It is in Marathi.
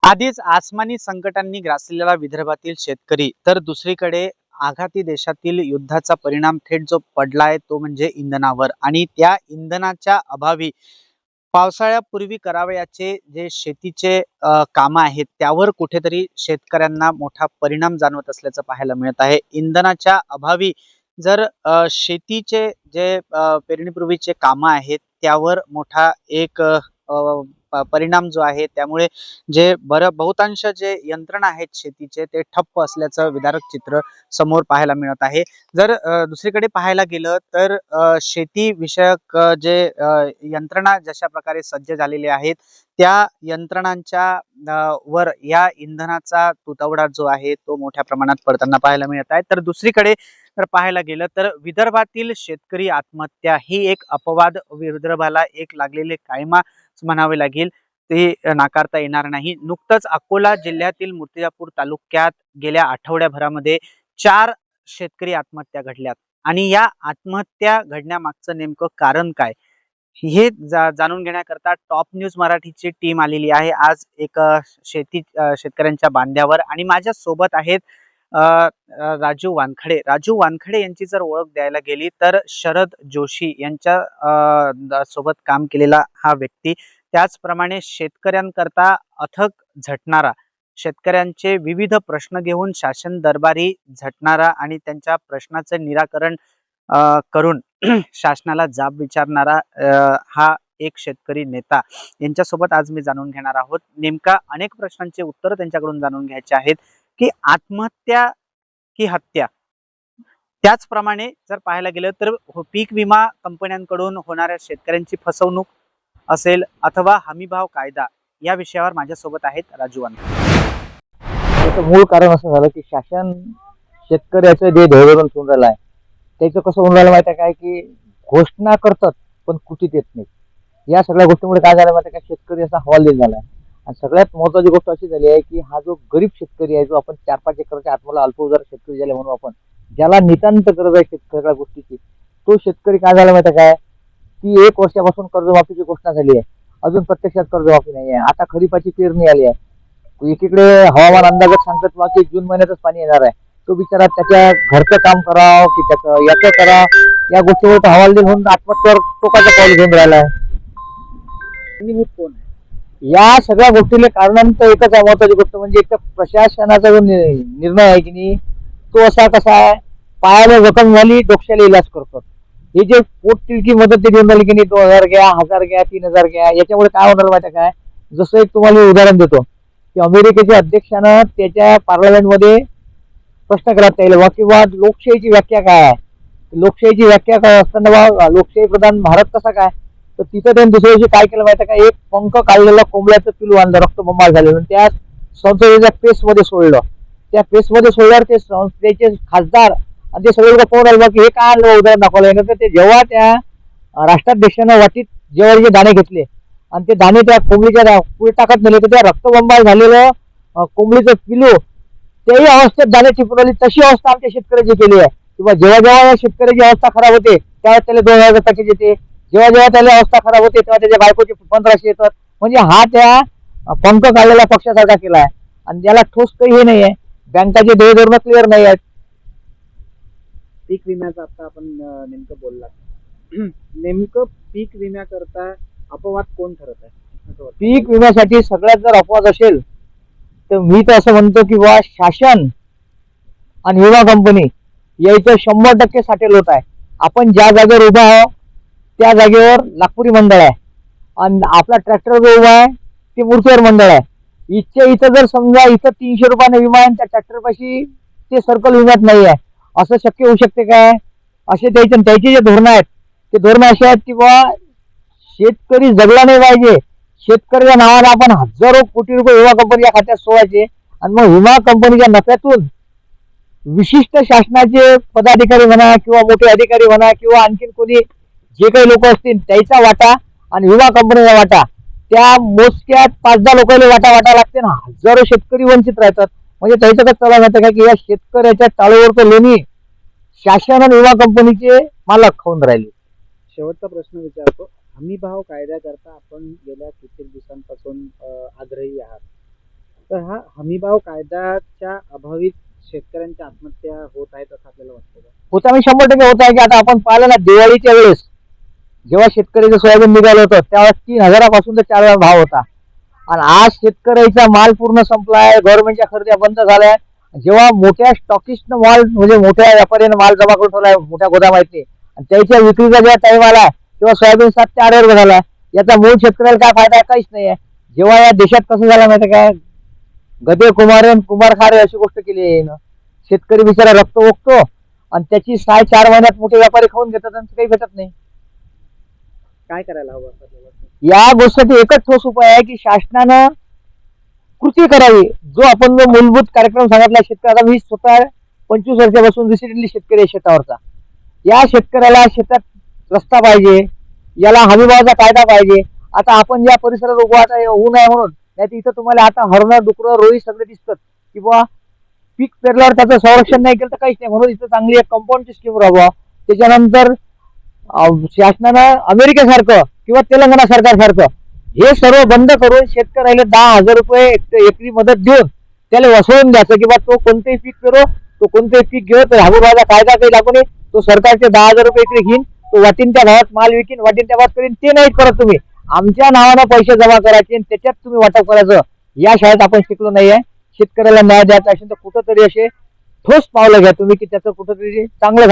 आधीच आसमानी संकटांनी ग्रासलेला विदर्भातील शेतकरी तर दुसरीकडे आघाती देशातील युद्धाचा परिणाम थेट जो पडलाय तो म्हणजे इंधनावर आणि त्या इंधनाच्या अभावी पावसाळ्यापूर्वी करावयाचे जे शेतीचे कामं आहेत त्यावर कुठेतरी शेतकऱ्यांना मोठा परिणाम जाणवत असल्याचं पाहायला मिळत आहे. इंधनाच्या अभावी जर शेतीचे जे पेरणीपूर्वीचे कामं आहेत त्यावर मोठा एक परिणाम जो आहे त्यामुळे जे बहुतांश जे यंत्रणा आहेत शेतीचे ते ठप्प असल्याचं विदारक चित्र समोर पाहायला मिळत आहे. जर दुसरीकडे पाहायला गेलं तर शेती विषयक जे यंत्रणा जशा प्रकारे सज्ज झालेल्या आहेत त्या यंत्रणांच्या वर या इंधनाचा तुटवडा जो आहे तो मोठ्या प्रमाणात पडताना पाहायला मिळत आहे. तर दुसरीकडे जर पाहायला गेलं तर विदर्भातील शेतकरी आत्महत्या ही एक अपवाद विदर्भाला एक लागलेले कायमा म्हणावे लागेल, ते नाकारता येणार नाही. नुकतंच अकोला जिल्ह्यातील मूर्तिजापूर तालुक्यात गेल्या आठवड्याभरामध्ये 4 शेतकरी आत्महत्या घडल्यात आणि या आत्महत्या घडण्यामागचं नेमकं कारण काय हे जाणून घेण्याकरता टॉप न्यूज मराठीची टीम आलेली आहे आज एक शेतकऱ्यांच्या बांध्यावर आणि माझ्या सोबत आहेत राजू वानखडे. राजू वानखडे यांची जर ओळख द्यायला गेली तर शरद जोशी यांच्या सोबत काम केलेला हा व्यक्ती, त्याचप्रमाणे शेतकऱ्यांकरता अथक झटणारा, शेतकऱ्यांचे विविध प्रश्न घेऊन शासन दरबारी झटणारा आणि त्यांच्या प्रश्नाचे निराकरण करून शासनाला जाब विचारणारा हा एक शेतकरी नेता, यांच्यासोबत आज मी जाणून घेणार आहोत. नेमका अनेक प्रश्नांचे उत्तर त्यांच्याकडून जाणून घ्यायचे आहेत की आत्महत्या की हत्या. त्याचप्रमाणे जर पाहायला गेलं तर पीक विमा कंपन्यांकडून होणाऱ्या शेतकऱ्यांची फसवणूक असेल अथवा हमीभाव कायदा या विषयावर माझ्यासोबत आहेत राजू वानखडे. त्याचं मूळ कारण असं झालं की शासन शेतकऱ्याचं जे ध्येय धरून ठेवून राहिलं आहे त्याचं कसं होऊन राहिलं माहिती आहे काय की घोषणा करतात पण कृतीत येत नाही. या सगळ्या गोष्टीमुळे काय झालं माहिती आहे का, शेतकरी असा हवालदिल झाला आहे. आणि सगळ्यात महत्वाची गोष्ट अशी झाली आहे की हा जो गरीब शेतकरी आहे, जो आपण 4-5 एकरच्या आत्मला अल्पभूधारक शेतकरी ज्याला म्हणू आपण, ज्याला नितांत गरज आहे शेतकऱ्या गोष्टीची, तो शेतकरी काय झाला माहिती आहे काय की 1 वर्षापासून कर्जमाफीची घोषणा झाली आहे, अजून प्रत्यक्षात कर्जमाफी नाही आहे. आता खरीपाची पेरणी आली आहे, एकीकडे हवामान अंदाजक सांगतात की जून महिन्यातच पाणी येणार आहे. तो बिचारा त्याच्या घरचं काम करावं की त्याचं याचं करा, या गोष्टीवर तो हवालदिल होऊन आत्महत्येवर टोकाचं पाऊल घेऊन राहिला आहे. या सगळ्या गोष्टीला कारणांतर एकच आहे, महत्वाची गोष्ट म्हणजे एक तर प्रशासनाचा जो निर्णय आहे की नाही तो असा कसा आहे, पायाला जखम झाली डोक्याला इलाज करतात. हे जे पोटतिडकी मदत ते देऊन राहिली की नाही, 2000 घ्या, 1000 घ्या, 3000 घ्या, याच्यामुळे काय होणार माहिती काय, जसं एक तुम्हाला उदाहरण देतो की अमेरिकेच्या अध्यक्षानं त्याच्या पार्लमेंटमध्ये प्रश्न केला त्याला किंवा लोकशाहीची व्याख्या काय आहे, लोकशाहीची व्याख्या काय असताना लोकशाही प्रधान भारत कसा काय, तर तिथं त्यांनी दुसऱ्या दिवशी काय केलं माहिती का, एक पंख काढलेला कोंबड्याचं पिलू आणलं रक्तबंबाळ झालेलं, त्या संसदेच्या पेसमध्ये सोडलं. त्या पेसमध्ये सोडल्यावर ते संसदेचे खासदार आणि ते सगळे पाहून राहिले की हे काय आणलं उदाहरण दाखवलं. तर ते जेव्हा त्या राष्ट्राध्यक्षानं वाटीत जेव्हा दाणे घेतले आणि ते दाणे त्या कोंबडीच्या पुढे टाकत नेले, तर त्या रक्तबंबाळ झालेलं कोंबडीचं पिलू त्याही अवस्थेत दाणे टिपून आली. तशी अवस्था आमच्या शेतकऱ्याची केली आहे. किंवा जेव्हा जेव्हा शेतकऱ्याची अवस्था खराब होते तेव्हा त्याला 2000 पॅकेज येते, जेव्हा जेव्हा त्याला अवस्था खराब होते तेव्हा त्याच्या बायकोचे 1500 येतात. म्हणजे हा त्या पंख काढलेला पक्षासारखा केला आहे आणि त्याला ठोस काही हे नाही आहे. बँकाचे ध्येय धोरण क्लिअर नाही आहेत. पीक विम्याचं आता आपण नेमकं बोलला, नेमकं पीक विम्याकरता अपवाद कोण ठरत आहे? पीक विम्यासाठी सगळ्यात जर अपवाद असेल तर मी तर असं म्हणतो की बा शासन आणि विमा कंपनी याचं 100% साठेल होत आहे. आपण ज्या जागेवर उभा आहोत त्या जागेवर नागपुरी मंडळ आहे आणि आपला ट्रॅक्टर जो उभा आहे ते मूर्तीवर मंडळ आहे. इथं जर समजा इथं 300 रुपयाने विमा आहे त्या ट्रॅक्टर पाशी ते सर्कल विम्यात नाही आहे, असं शक्य होऊ शकते काय? असे त्याचे जे धोरण आहेत ते धोरण असे आहेत की बा शेतकरी जगला नाही पाहिजे, शेतकऱ्याच्या नावाने आपण हजारो कोटी रुपये विमा कंपनीच्या खात्यात सोडायचे आणि मग विमा कंपनीच्या नफ्यातून विशिष्ट शासनाचे पदाधिकारी म्हणा किंवा मोठे अधिकारी म्हणा किंवा आणखीन कोणी जे काही लोक असतील त्याचा वाटा आणि विमा कंपनीचा वाटा, त्या मोजक्यात 5-10 लोकांना वाटा लागते ना, हजारो शेतकरी वंचित राहतात. म्हणजे त्याचं कसं चालू म्हणतं का की या शेतकऱ्याच्या टाळीवर तर लोणी शासन आणि विमा कंपनीचे मालक खाऊन राहिले. शेवटचा प्रश्न विचारतो, हमी भाव कायद्याकरता आपण गेल्या कित्येक दिवसांपासून आग्रही आहात, तर हा हमीभाव कायद्याच्या अभावी शेतकऱ्यांच्या आत्महत्या होत आहेत असं आपल्याला वाटतं का? होता मी 100% होत आहे की आता आपण पाहिलं ना दिवाळीच्या वेळेस जेव्हा शेतकऱ्याचं सोयाबीन निघालं होतं त्यावेळेस 3,000 तर 4,000 भाव होता आणि आज शेतकऱ्याचा माल पूर्ण संपलाय, गव्हर्नमेंटच्या खरेदी बंद झाल्या. जेव्हा मोठ्या स्टॉकिस्टनं माल म्हणजे मोठ्या व्यापाऱ्यानं माल जमा करून ठेवलाय मोठ्या गोदामात आणि त्याच्या विक्रीचा जेव्हा टाइम आला तेव्हा सोयाबीन 7 ते 8 वर झाला. याचा मूळ शेतकऱ्याला काय फायदा आहे? काहीच नाही आहे. जेव्हा या देशात कसं झालं माहिती काय, गदे कुमार कुंभार खारे अशी गोष्ट केली आहे यानं. शेतकरी बिचारा रक्त ओकतो आणि त्याची 4.5 महिन्यात मोठे व्यापारी खाऊन घेतात आणि काही भेटत नाही. काय करायला हवं असं आपल्याला वाटतं? या गोष्टीसाठी एकच ठोस उपाय आहे की शासनानं कृती करावी. जो आपण जो मूलभूत कार्यक्रम सांगितला शेतकऱ्याचा, मी स्वतः 25 वर्षापासून रिसिडेंटली शेतकरी आहे शेतावरचा. या शेतकऱ्याला शेतात रस्ता पाहिजे, याला हमीभावाचा कायदा पाहिजे. आता आपण या परिसरात उभं आता ऊन आहे म्हणून, नाही इथं तुम्हाला आता हरणं डुकरं रोही सगळे दिसतात की बुवा पीक पेरल्यावर त्याचं संरक्षण नाही केलं तर काहीच नाही. म्हणून इथं चांगली एक कंपाऊंडची स्कीम राबवा. त्याच्यानंतर शासनानं अमेरिकेसारखं किंवा तेलंगणा सरकारसारखं हे सर्व बंद करून शेतकऱ्याला 10,000 रुपये एकरी मदत देऊन त्याला वसवून द्यायचं की बा तो कोणतेही पीक पेरो, तो कोणतेही पीक घेऊ, तर हमीभावाचा कायदा काही लागू नये. तो सरकारचे 10,000 रुपये एकरी घेईन, तो वाटीन त्या भावात माल विकीन, वाटीन त्या भावात करीन. ते नाही करत तुम्ही. आमच्या नावानं पैसे जमा करायचे आणि त्याच्यात तुम्ही वाटप करायचं. या शाळेत आपण शिकलो नाहीये. शेतकऱ्याला न्याय द्यायचा असेल तर कुठंतरी असे ठोस पावलं घ्या तुम्ही की त्याचं कुठंतरी चांगलं